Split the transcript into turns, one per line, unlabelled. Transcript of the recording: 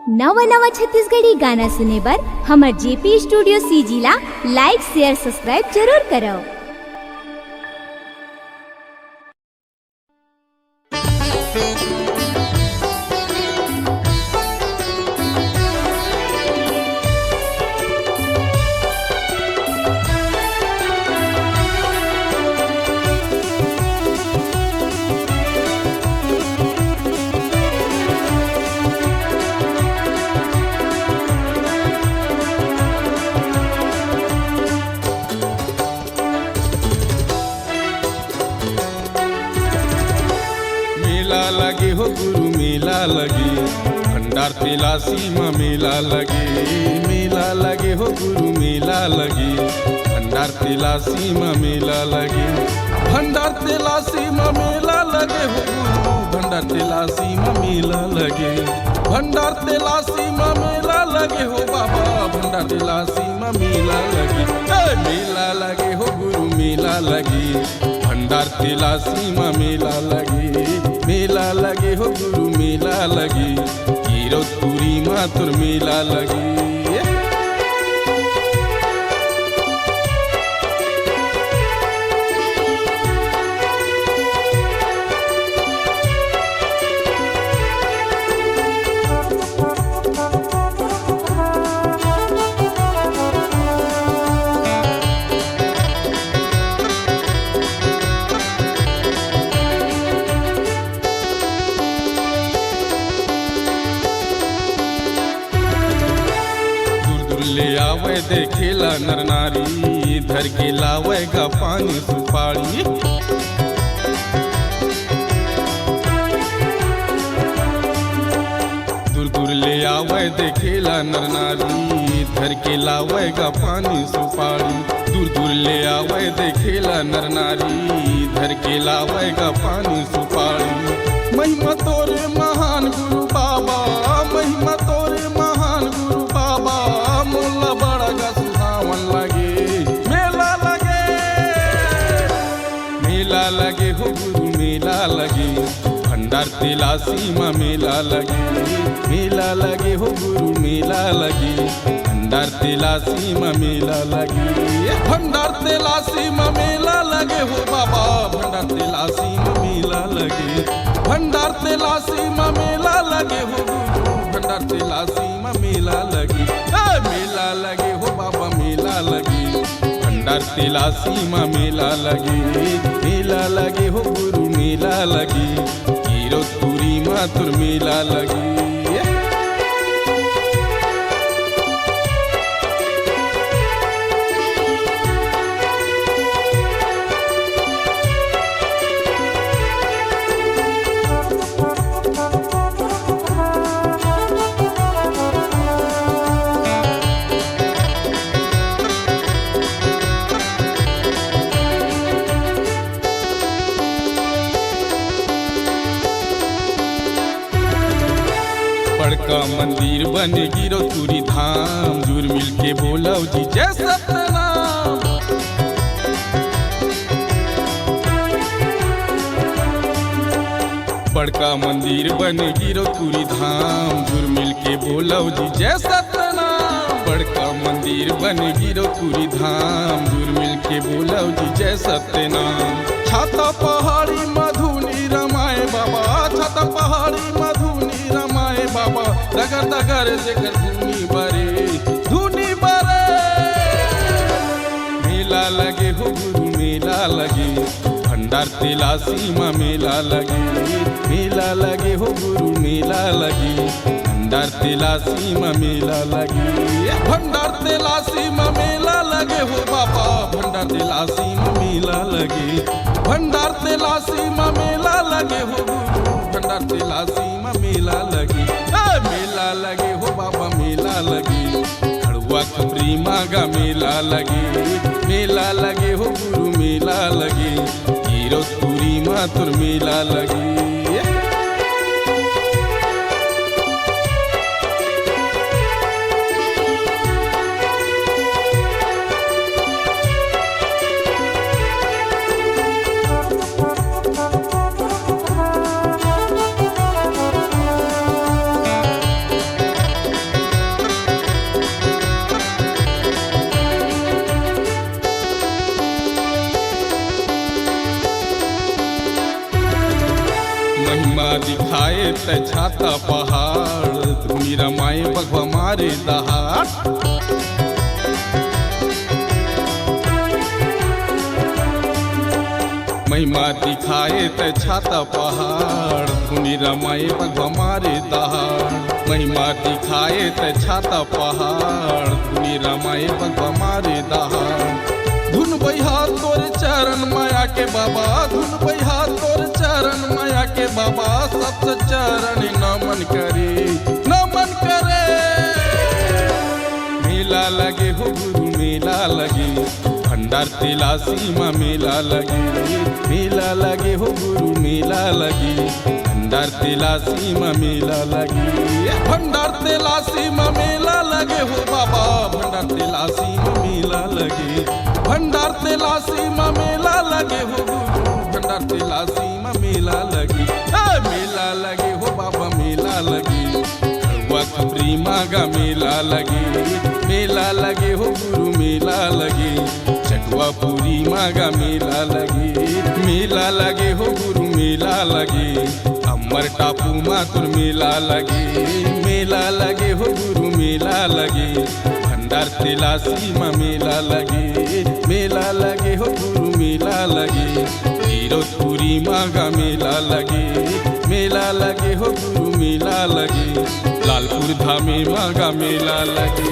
नवा नवा छत्तीसगढ़ी गाना सुने बर हमर जेपी स्टूडियो सीजी ला लाइक शेयर सब्सक्राइब जरूर करो।
मेला लगे हो गुरु मेला लगे, भंडार तेला सीमा मेला लगे। मेला लगे हो गुरु मेला लगे, भंडार तेला सीमा मेला लगे। भंडार तेला सीमा मेला लगे हो गुरु, भंडार तेला सीमा मेला लगे। भंडार तेला सीमा मेला लगे हो बाबा, भंडार तेला सीमा मेला लगे। मेला लगे हो गुरु मेला लगे, भंडार तेला सीमा मेला लगे। मेला लगे हो गुरु मेला लगे, हीरो तुरी मातुर मेला लगे। ले आवे देखेला नर नारी, धर के लावेगा पानी सुपारी। दूर दूर ले आवे देखेला नर नारी, धर के लावेगा पानी सुपारी। दूर दूर ले आवे देखेला नर नारी, धर के लावेगा पानी सुपारी। महिमा तोरे महान गुरु बाबा, महिमा तोरे महान गुरु बाबा, मोला बड़ा गा सुहावन लगे। मेला लगे, मेला लगे हो गुरु मेला लगे, भंडार तेला सीमा मेला लगे। मेला लगे हो गुरु मेला लगे, भंडार तेला सीमा मेला लगे। भंडार तेला सीमा मेला लगे हो बाबा, भंडार तेला सीमा मेला लगे। भंडार तेला सीमा मेला लगे हो गुरु, भंडार तेला सीमा मेला लगे। मेला लगे हो बाबा मेला लगे, भंडार तेला सीमा मेला लगे। मेला लगे हो गुरु मेला लगे, हीरो तुरी मातुर मेला लगे। बड़का मंदिर बने गिरो तुरी धाम, जुर मिल के बोलो जी जय सतनाम। बड़का मंदिर बने गिरो तुरी धाम, जुर मिल के बोलो जी जय सतनाम। बड़का मंदिर बने गिरो तुरी धाम, जुर मिल के बोलो जी जय सतनाम। छाता पहाड़ी मधुनी रमाए बाबा, छाता पहाड़ी मधुनी रमाए बाबा। दगर दगर देकर धुनी बरे, धुनी बरे। मेला लगे हो गुरु मेला लगे, भंडार तेला सीमा मेला लगे। मेला लगे हो गुरु मेला लगे, भंडार तेला सीमा मेला लगे। भंडार तेला सीमा मेला लगे हो बाबा, भंडार तेला सीमा मेला लगे। भंडार तेला सीमा मेला लगे हो गुरु, भंडार तेला सीमा मेला लगे। मेला लगे हो बाबा मेला लगे, खड़ुआ खबरी मागा मेला लगे। मेला लगे हो गुरु मेला लगे, हीरो तुरी मातुर मेला लगे। त छाता पहाड़, धुनी रमाए बघवा मारे दहाड़। महिमा दिखाए त छाता पहाड़, धुनी रमाए बघवा मारे दहाड़। महिमा दिखाए त छाता पहाड़, धुनी रमाए बघवा मारे दहाड़। धुन बहा तोर चरण माया के बाबा, धुन बहा तोर चरण माया के बाबा, सबसे चरण नमन करे, नमन करे। मेला लगे हो गुरु मेला लगे, भंडार तिलासी माँ मेला लगे। मेला लगे हो गुरु मेला लगे, भंडार तिलासी माँ मेला लगे। भंडार तिलासी माँ मेला लगे हो बाबा, भंडार तिलासी माँ मेला लगे। भंडार तिलासी माँ मेला लगे हो गुरु, भंडार तिलासी माँ मेला लगे। मेला लगे हो बाबा मेला लगे, खबरी मागा मेला लगे। मेला लगे हो गुरु मेला लगे, चटुआपुरी मागा मेला लगे। मेला लगे हो गुरु मेला लगे, अमर टापू मातुर मेला लगे। मेला लगे हो गुरु मेला लगे, भंडार तिलासी माँ मेला लगे। मेला लगे हो गुरु मेला लगे, हीरोपुरी मागा मेला लगे। मेला लगे हो गुरु मेला लगे, लालपुर धामे मागा मेला लगे।